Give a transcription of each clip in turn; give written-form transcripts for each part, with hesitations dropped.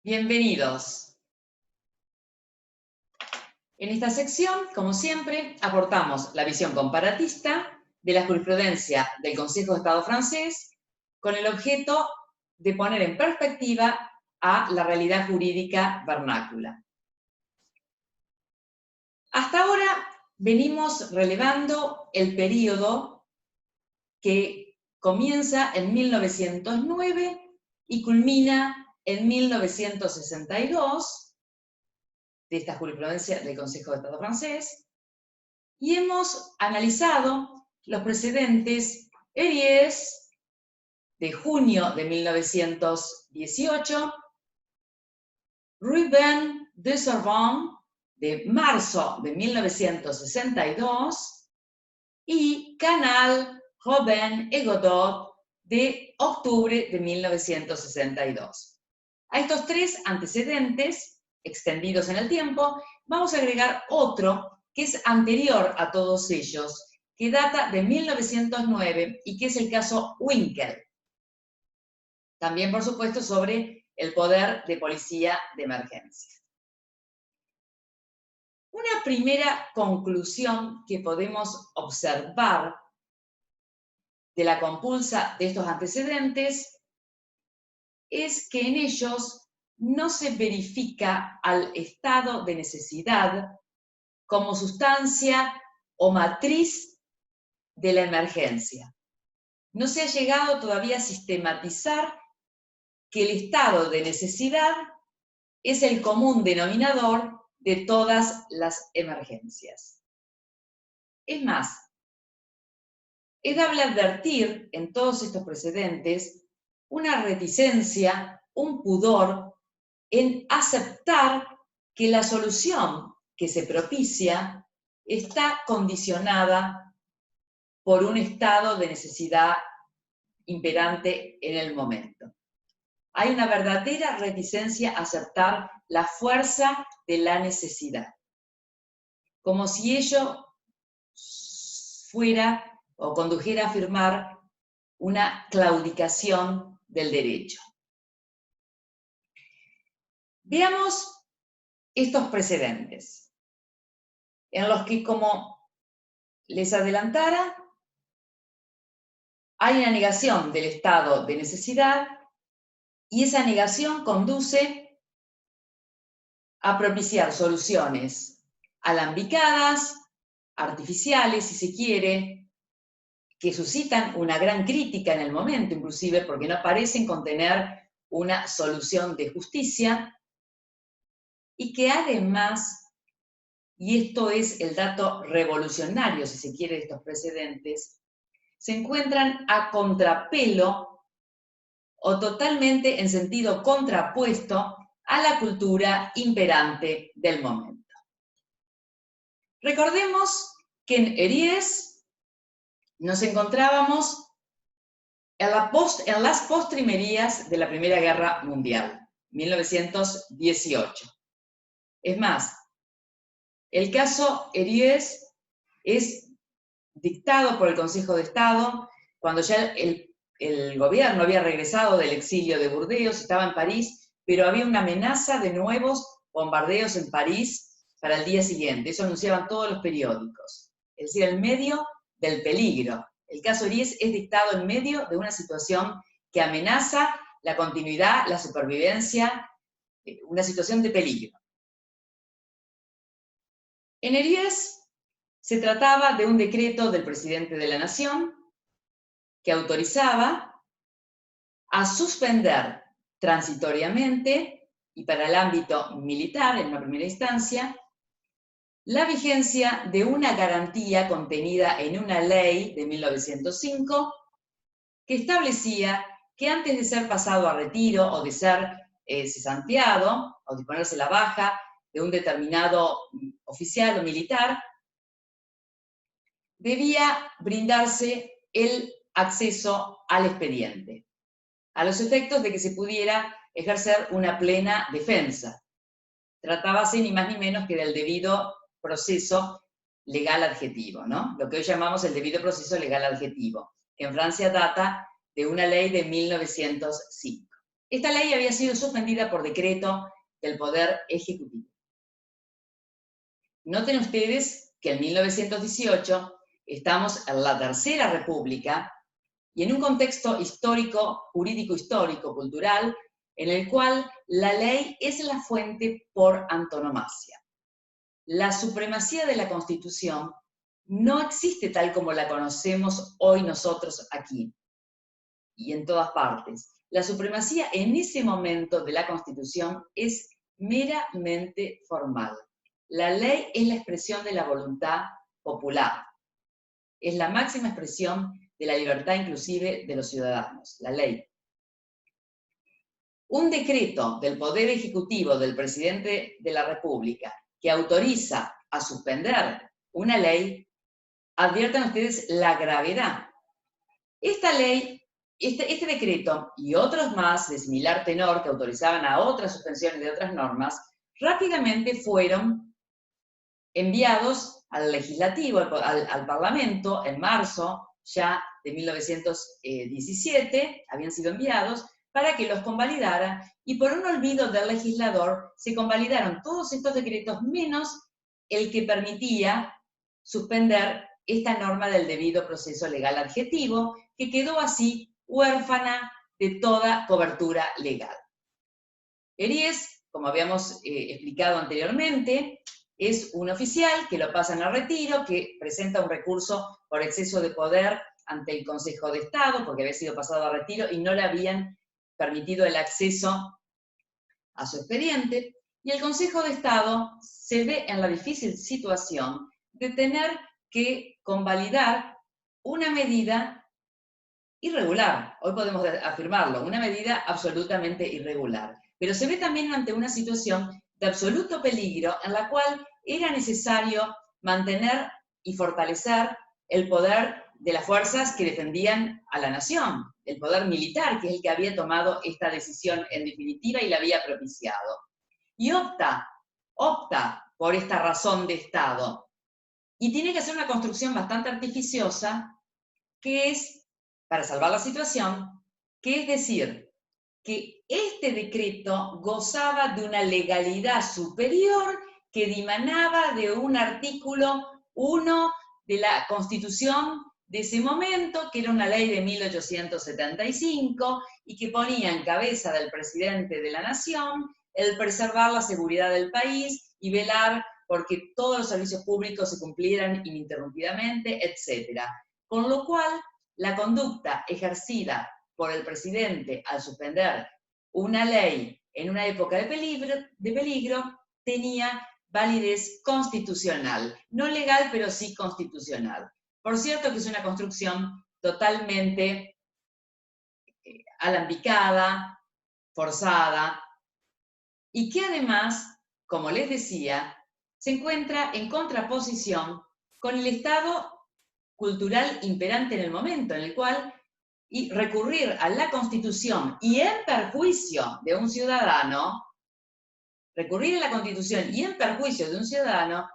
Bienvenidos. En esta sección, como siempre, aportamos la visión comparatista de la jurisprudencia del Consejo de Estado francés con el objeto de poner en perspectiva a la realidad jurídica vernácula. Hasta ahora venimos relevando el periodo que comienza en 1909 y culmina en 1962, de esta jurisprudencia del Consejo de Estado francés, y hemos analizado los precedentes Eries de junio de 1918, Rubin de Sorbonne de marzo de 1962 y Canal, Robin y Godot de octubre de 1962. A estos tres antecedentes, extendidos en el tiempo, vamos a agregar otro que es anterior a todos ellos, que data de 1909 y que es el caso Winkel. También, por supuesto, sobre el poder de policía de emergencia. Una primera conclusión que podemos observar de la compulsa de estos antecedentes es que en ellos no se verifica al estado de necesidad como sustancia o matriz de la emergencia. No se ha llegado todavía a sistematizar que el estado de necesidad es el común denominador de todas las emergencias. Es más, es dable advertir en todos estos precedentes una reticencia, un pudor en aceptar que la solución que se propicia está condicionada por un estado de necesidad imperante en el momento. Hay una verdadera reticencia a aceptar la fuerza de la necesidad, como si ello fuera o condujera a afirmar una claudicación del derecho. Veamos estos precedentes, en los que, como les adelantara, hay una negación del estado de necesidad y esa negación conduce a propiciar soluciones alambicadas, artificiales, si se quiere, que suscitan una gran crítica en el momento, inclusive porque no parecen contener una solución de justicia, y que además, y esto es el dato revolucionario, si se quiere, de estos precedentes, se encuentran a contrapelo o totalmente en sentido contrapuesto a la cultura imperante del momento. Recordemos que en Eries nos encontrábamos en las postrimerías de la Primera Guerra Mundial, 1918. Es más, el caso Eries es dictado por el Consejo de Estado cuando ya el gobierno había regresado del exilio de Burdeos, estaba en París, pero había una amenaza de nuevos bombardeos en París para el día siguiente. Eso anunciaban todos los periódicos. Es decir, en medio del peligro. El caso Eries es dictado en medio de una situación que amenaza la continuidad, la supervivencia, una situación de peligro. En Eries se trataba de un decreto del presidente de la Nación que autorizaba a suspender transitoriamente y para el ámbito militar, en una primera instancia, la vigencia de una garantía contenida en una ley de 1905 que establecía que antes de ser pasado a retiro o de ser cesanteado o disponerse la baja de un determinado oficial o militar, debía brindarse el acceso al expediente, a los efectos de que se pudiera ejercer una plena defensa. Tratábase ni más ni menos que del debido proceso legal adjetivo, ¿no? Lo que hoy llamamos el debido proceso legal adjetivo, que en Francia data de una ley de 1905. esta ley había sido suspendida por decreto del Poder Ejecutivo. Noten ustedes que en 1918 estamos en la Tercera República y en un contexto histórico, jurídico histórico, cultural, en el cual la ley es la fuente por antonomasia. La supremacía de la Constitución no existe tal como la conocemos hoy nosotros aquí y en todas partes. La supremacía en ese momento de la Constitución es meramente formal. La ley es la expresión de la voluntad popular. Es la máxima expresión de la libertad inclusive de los ciudadanos, la ley. Un decreto del Poder Ejecutivo del Presidente de la República que autoriza a suspender una ley, adviertan ustedes la gravedad. Esta ley, este decreto y otros más de similar tenor que autorizaban a otras suspensiones de otras normas, rápidamente fueron enviados al legislativo, al Parlamento, en marzo ya de 1917, habían sido enviados para que los convalidara, y por un olvido del legislador se convalidaron todos estos decretos, menos el que permitía suspender esta norma del debido proceso legal adjetivo, que quedó así huérfana de toda cobertura legal. Eries, como habíamos explicado anteriormente, es un oficial que lo pasan a retiro, que presenta un recurso por exceso de poder ante el Consejo de Estado, porque había sido pasado a retiro y no le habían permitido el acceso a su expediente, y el Consejo de Estado se ve en la difícil situación de tener que convalidar una medida irregular, hoy podemos afirmarlo, una medida absolutamente irregular, pero se ve también ante una situación de absoluto peligro en la cual era necesario mantener y fortalecer el poder de las fuerzas que defendían a la nación, el poder militar, que es el que había tomado esta decisión en definitiva y la había propiciado. Y opta por esta razón de Estado. Y tiene que hacer una construcción bastante artificiosa, que es, para salvar la situación, que es decir, que este decreto gozaba de una legalidad superior que dimanaba de un artículo 1 de la Constitución de ese momento, que era una ley de 1875 y que ponía en cabeza del presidente de la nación el preservar la seguridad del país y velar porque todos los servicios públicos se cumplieran ininterrumpidamente, etc. Con lo cual, la conducta ejercida por el presidente al suspender una ley en una época de peligro tenía validez constitucional, no legal, pero sí constitucional. Por cierto que es una construcción totalmente alambicada, forzada, y que además, como les decía, se encuentra en contraposición con el estado cultural imperante en el momento, en el cual recurrir a la Constitución y en perjuicio de un ciudadano, recurrir a la Constitución y en perjuicio de un ciudadano,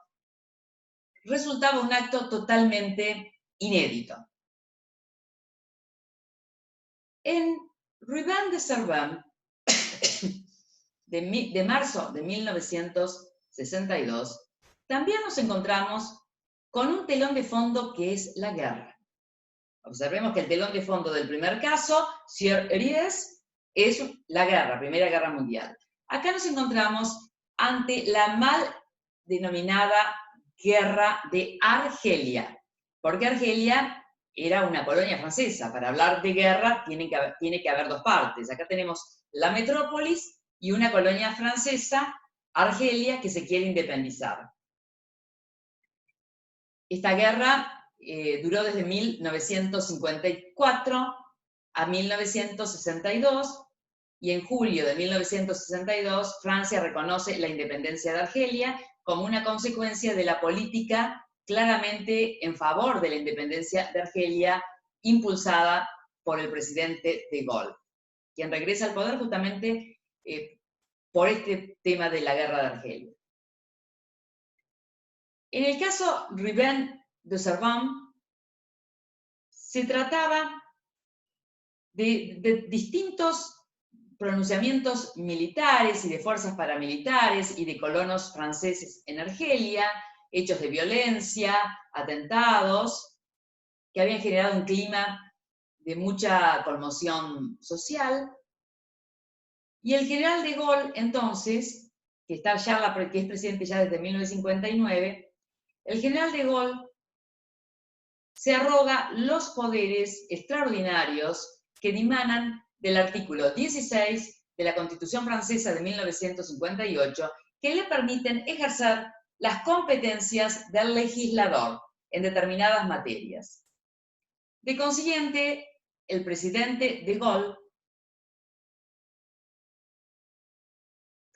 resultaba un acto totalmente inédito. En Rubin de Servan, de marzo de 1962, también nos encontramos con un telón de fondo que es la guerra. Observemos que el telón de fondo del primer caso, Sieur Eries, es la guerra, Primera Guerra Mundial. Acá nos encontramos ante la mal denominada Guerra de Argelia, porque Argelia era una colonia francesa. Para hablar de guerra tiene que haber dos partes. Acá tenemos la metrópolis y una colonia francesa, Argelia, que se quiere independizar. Esta guerra duró desde 1954 a 1962, y en julio de 1962 Francia reconoce la independencia de Argelia como una consecuencia de la política claramente en favor de la independencia de Argelia impulsada por el presidente de Gaulle, quien regresa al poder justamente por este tema de la guerra de Argelia. En el caso Rubin de Servan, se trataba de distintos pronunciamientos militares y de fuerzas paramilitares y de colonos franceses en Argelia, hechos de violencia, atentados, que habían generado un clima de mucha conmoción social. Y el general de Gaulle, entonces, que es presidente ya desde 1959, el general de Gaulle se arroga los poderes extraordinarios que dimanan del artículo 16 de la Constitución francesa de 1958, que le permiten ejercer las competencias del legislador en determinadas materias. De consiguiente, el presidente de Gaulle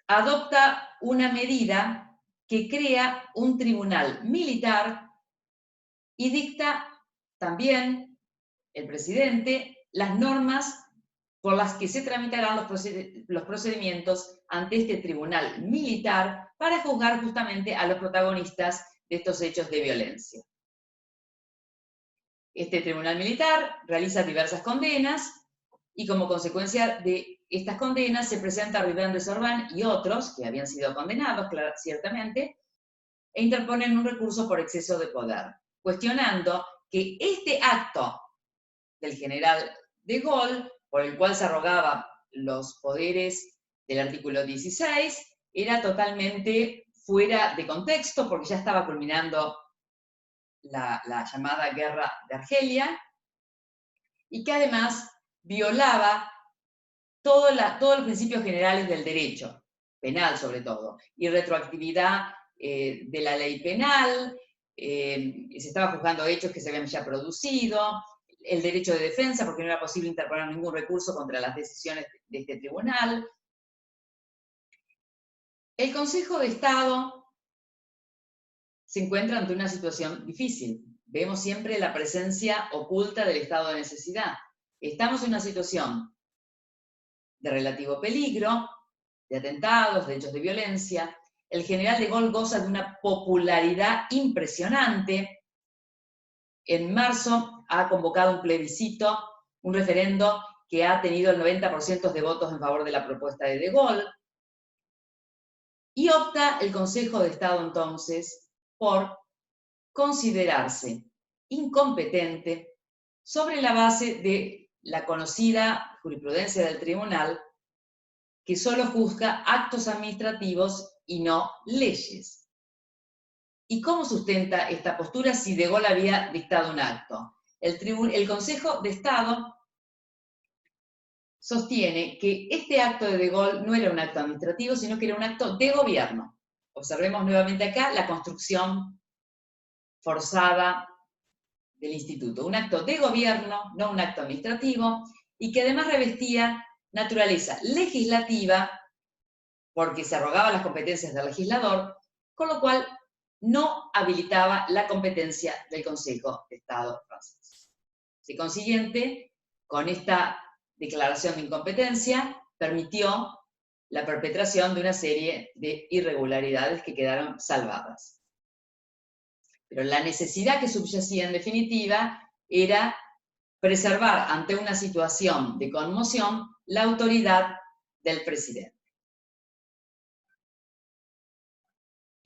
adopta una medida que crea un tribunal militar y dicta también el presidente las normas por las que se tramitarán los procedimientos ante este tribunal militar para juzgar justamente a los protagonistas de estos hechos de violencia. Este tribunal militar realiza diversas condenas y como consecuencia de estas condenas se presenta a Rubén de Sorbán y otros que habían sido condenados, ciertamente, e interponen un recurso por exceso de poder, cuestionando que este acto del general de Gaulle, por el cual se arrogaba los poderes del artículo 16, era totalmente fuera de contexto, porque ya estaba culminando la llamada Guerra de Argelia, y que además violaba todos los principios generales del derecho, penal sobre todo, y retroactividad de la ley penal, se estaba juzgando hechos que se habían ya producido, el derecho de defensa, porque no era posible interponer ningún recurso contra las decisiones de este tribunal. El Consejo de Estado se encuentra ante una situación difícil. Vemos siempre la presencia oculta del estado de necesidad. Estamos en una situación de relativo peligro, de atentados, de hechos de violencia. El general de Gaulle goza de una popularidad impresionante. En marzo ha convocado un plebiscito, un referendo que ha tenido el 90% de votos en favor de la propuesta de Gaulle. Y opta el Consejo de Estado entonces por considerarse incompetente sobre la base de la conocida jurisprudencia del tribunal que solo juzga actos administrativos y no leyes. ¿Y cómo sustenta esta postura si de Gaulle había dictado un acto? El Consejo de Estado sostiene que este acto de Gaulle no era un acto administrativo, sino que era un acto de gobierno. Observemos nuevamente acá la construcción forzada del instituto. Un acto de gobierno, no un acto administrativo, y que además revestía naturaleza legislativa, porque se arrogaba las competencias del legislador, con lo cual no habilitaba la competencia del Consejo de Estado francés. De consiguiente, con esta declaración de incompetencia, permitió la perpetración de una serie de irregularidades que quedaron salvadas. Pero la necesidad que subyacía en definitiva era preservar ante una situación de conmoción la autoridad del presidente.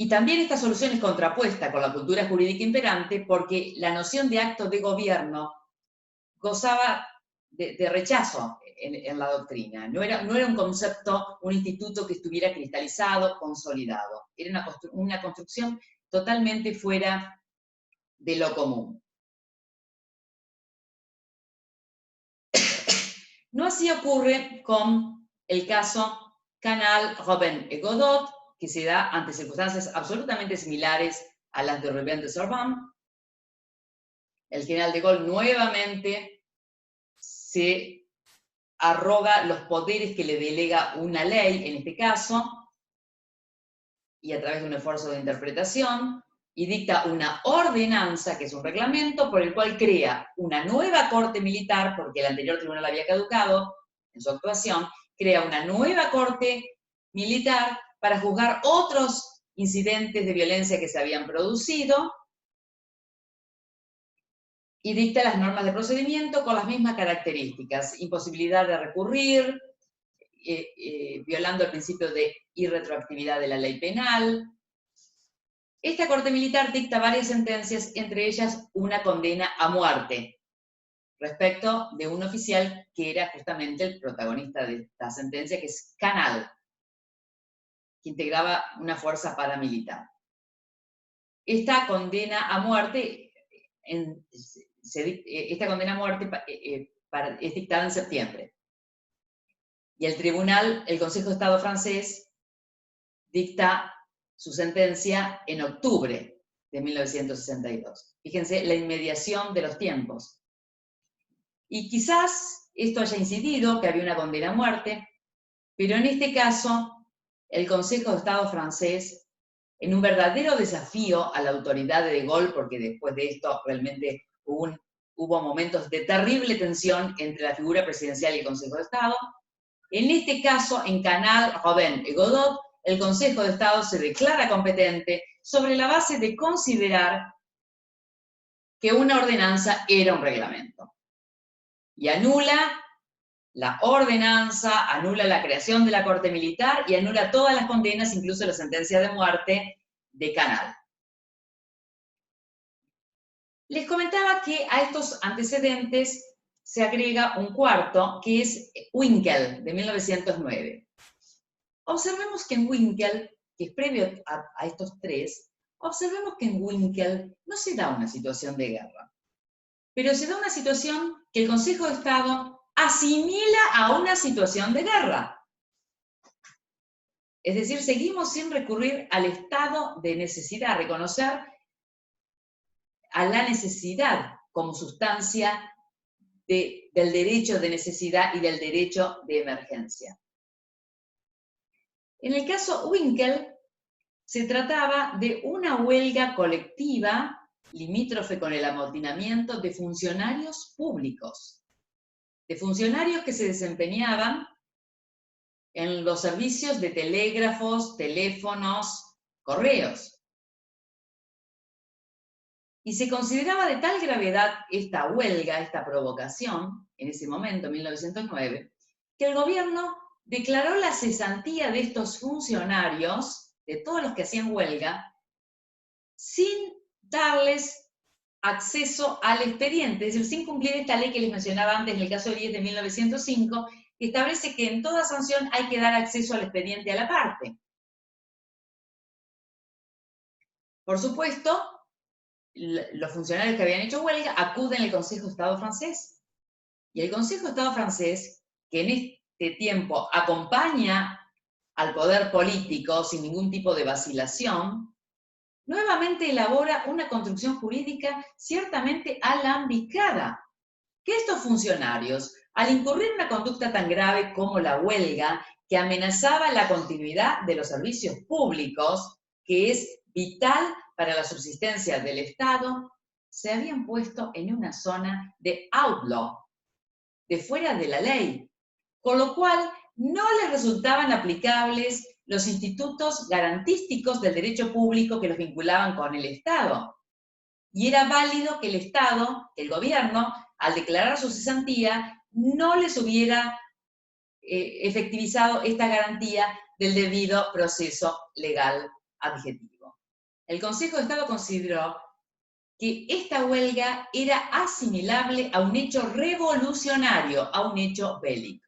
Y también esta solución es contrapuesta con la cultura jurídica imperante porque la noción de acto de gobierno gozaba de rechazo en la doctrina. No era un concepto, un instituto que estuviera cristalizado, consolidado. Era una construcción totalmente fuera de lo común. No así ocurre con el caso Canal, Robin y Godot, que se da ante circunstancias absolutamente similares a las de Rubén de Sorbonne. El general de Gaulle nuevamente se arroga los poderes que le delega una ley, en este caso, y a través de un esfuerzo de interpretación, y dicta una ordenanza, que es un reglamento, por el cual crea una nueva corte militar, porque el anterior tribunal había caducado en su actuación, crea una nueva corte militar para juzgar otros incidentes de violencia que se habían producido, y dicta las normas de procedimiento con las mismas características: imposibilidad de recurrir, violando el principio de irretroactividad de la ley penal. Esta Corte Militar dicta varias sentencias, entre ellas una condena a muerte, respecto de un oficial que era justamente el protagonista de esta sentencia, que es Canal, que integraba una fuerza paramilitar. Esta condena a muerte, es dictada en septiembre. Y el tribunal, el Consejo de Estado francés, dicta su sentencia en octubre de 1962. Fíjense la inmediación de los tiempos. Y quizás esto haya incidido, que había una condena a muerte, pero en este caso, el Consejo de Estado francés, en un verdadero desafío a la autoridad de Gaulle, porque después de esto realmente hubo momentos de terrible tensión entre la figura presidencial y el Consejo de Estado. En este caso, en Canal, Robin y Godot, el Consejo de Estado se declara competente sobre la base de considerar que una ordenanza era un reglamento. Y anula la ordenanza, anula la creación de la Corte Militar y anula todas las condenas, incluso la sentencia de muerte de Canal. Les comentaba que a estos antecedentes se agrega un cuarto, que es Winkel, de 1909. Observemos que en Winkel, que es previo a estos tres, observemos que en Winkel no se da una situación de guerra, pero se da una situación que el Consejo de Estado asimila a una situación de guerra. Es decir, seguimos sin recurrir al estado de necesidad, reconocer a la necesidad como sustancia del derecho de necesidad y del derecho de emergencia. En el caso Winkel, se trataba de una huelga colectiva limítrofe con el amotinamiento de funcionarios públicos, de funcionarios que se desempeñaban en los servicios de telégrafos, teléfonos, correos. Y se consideraba de tal gravedad esta huelga, esta provocación, en ese momento, en 1909, que el gobierno declaró la cesantía de estos funcionarios, de todos los que hacían huelga, sin darles acceso al expediente, es decir, sin cumplir esta ley que les mencionaba antes en el caso 10 de 1905, que establece que en toda sanción hay que dar acceso al expediente a la parte. Por supuesto, los funcionarios que habían hecho huelga acuden al Consejo de Estado francés. Y el Consejo de Estado francés, que en este tiempo acompaña al poder político sin ningún tipo de vacilación, nuevamente elabora una construcción jurídica ciertamente alambicada, que estos funcionarios, al incurrir en una conducta tan grave como la huelga, que amenazaba la continuidad de los servicios públicos, que es vital para la subsistencia del Estado, se habían puesto en una zona de outlaw, de fuera de la ley, con lo cual no les resultaban aplicables los institutos garantísticos del derecho público que los vinculaban con el Estado. Y era válido que el Estado, el gobierno, al declarar su cesantía, no les hubiera efectivizado esta garantía del debido proceso legal adjetivo. El Consejo de Estado consideró que esta huelga era asimilable a un hecho revolucionario, a un hecho bélico.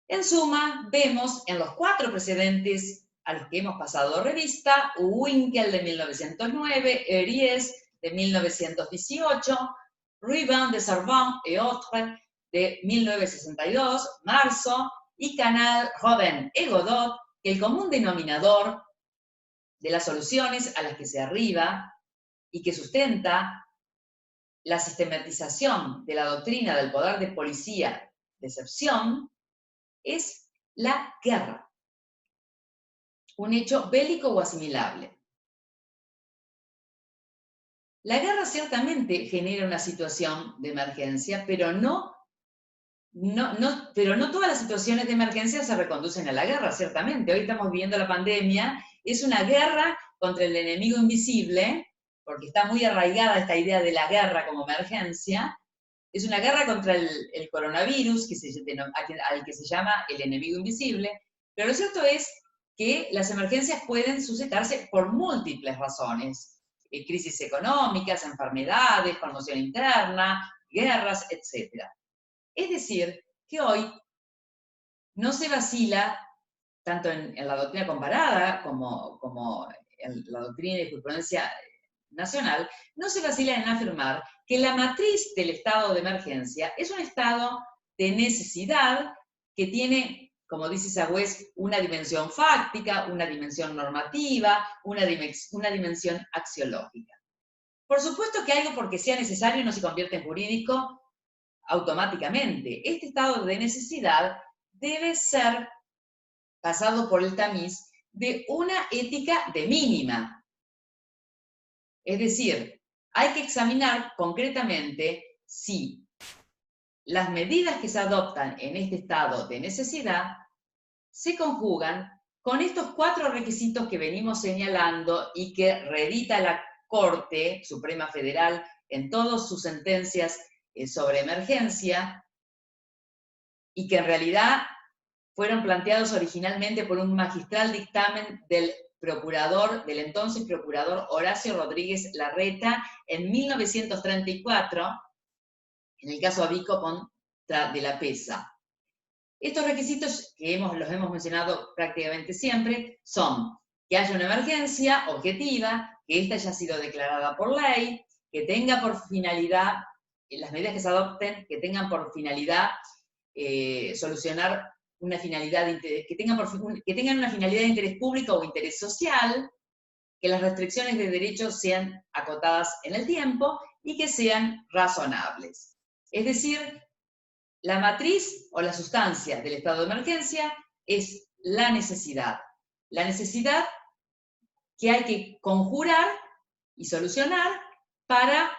En suma, vemos en los cuatro precedentes a los que hemos pasado revista, Winkel de 1909, Heries de 1918, Rubin de Sorbonne et autres de 1962, Marceau y Canal, Robin y Godot, que el común denominador de las soluciones a las que se arriba y que sustenta la sistematización de la doctrina del poder de policía de excepción es la guerra, un hecho bélico o asimilable. La guerra ciertamente genera una situación de emergencia, pero no todas las situaciones de emergencia se reconducen a la guerra, ciertamente. Hoy estamos viviendo la pandemia, es una guerra contra el enemigo invisible, porque está muy arraigada esta idea de la guerra como emergencia, es una guerra contra el coronavirus, al que se llama el enemigo invisible, pero lo cierto es que las emergencias pueden suscitarse por múltiples razones. Crisis económicas, enfermedades, conmoción interna, guerras, etc. Es decir, que hoy no se vacila, tanto en la doctrina comparada como en la doctrina de jurisprudencia nacional, no se vacila en afirmar que la matriz del estado de emergencia es un estado de necesidad que tiene, como dice Sagüez, una dimensión fáctica, una dimensión normativa, una dimensión axiológica. Por supuesto que algo porque sea necesario no se convierte en jurídico automáticamente. Este estado de necesidad debe ser pasado por el tamiz de una ética de mínima. Es decir, hay que examinar concretamente si las medidas que se adoptan en este estado de necesidad se conjugan con estos 4 requisitos que venimos señalando y que reedita la Corte Suprema Federal en todas sus sentencias sobre emergencia, y que en realidad fueron planteados originalmente por un magistral dictamen del entonces procurador Horacio Rodríguez Larreta en 1934, en el caso Abico contra de la Pesa. Estos requisitos, que los hemos mencionado prácticamente siempre, son que haya una emergencia objetiva, que ésta haya sido declarada por ley, que tenga por finalidad, las medidas que se adopten, que tengan por finalidad solucionar una finalidad de interés, que tengan una finalidad de interés público o interés social, que las restricciones de derechos sean acotadas en el tiempo y que sean razonables. Es decir, la matriz o la sustancia del estado de emergencia es la necesidad. La necesidad que hay que conjurar y solucionar para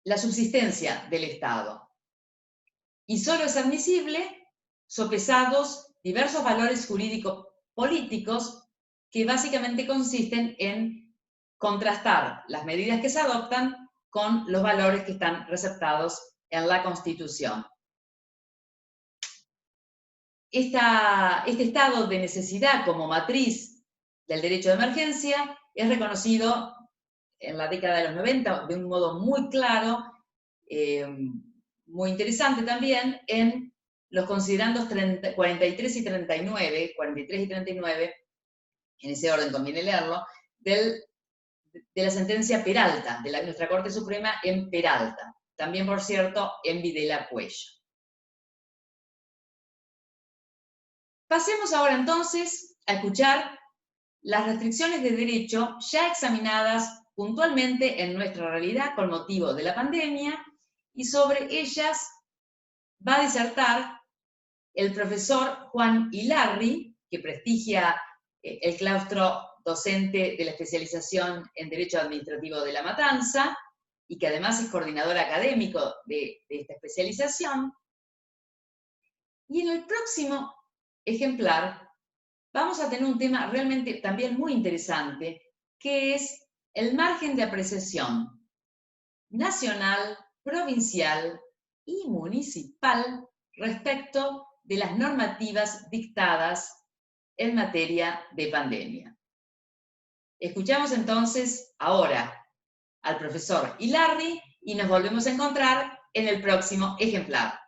la subsistencia del Estado. Y solo es admisible sopesados diversos valores jurídico-políticos que básicamente consisten en contrastar las medidas que se adoptan con los valores que están receptados en la Constitución. Este estado de necesidad como matriz del derecho de emergencia es reconocido en la década de los 90 de un modo muy claro, muy interesante también, en los considerandos 43 y 39, en ese orden conviene leerlo, de la sentencia Peralta, de nuestra Corte Suprema en Peralta. También, por cierto, en Videla Cuello. Pasemos ahora entonces a escuchar las restricciones de derecho ya examinadas puntualmente en nuestra realidad con motivo de la pandemia, y sobre ellas va a disertar el profesor Juan Ilarri, que prestigia el claustro docente de la especialización en Derecho Administrativo de La Matanza, y que además es coordinador académico de esta especialización. Y en el próximo ejemplar vamos a tener un tema realmente también muy interesante, que es el margen de apreciación nacional, provincial y municipal respecto de las normativas dictadas en materia de pandemia. Escuchamos entonces ahora al profesor Ilarri y nos volvemos a encontrar en el próximo ejemplar.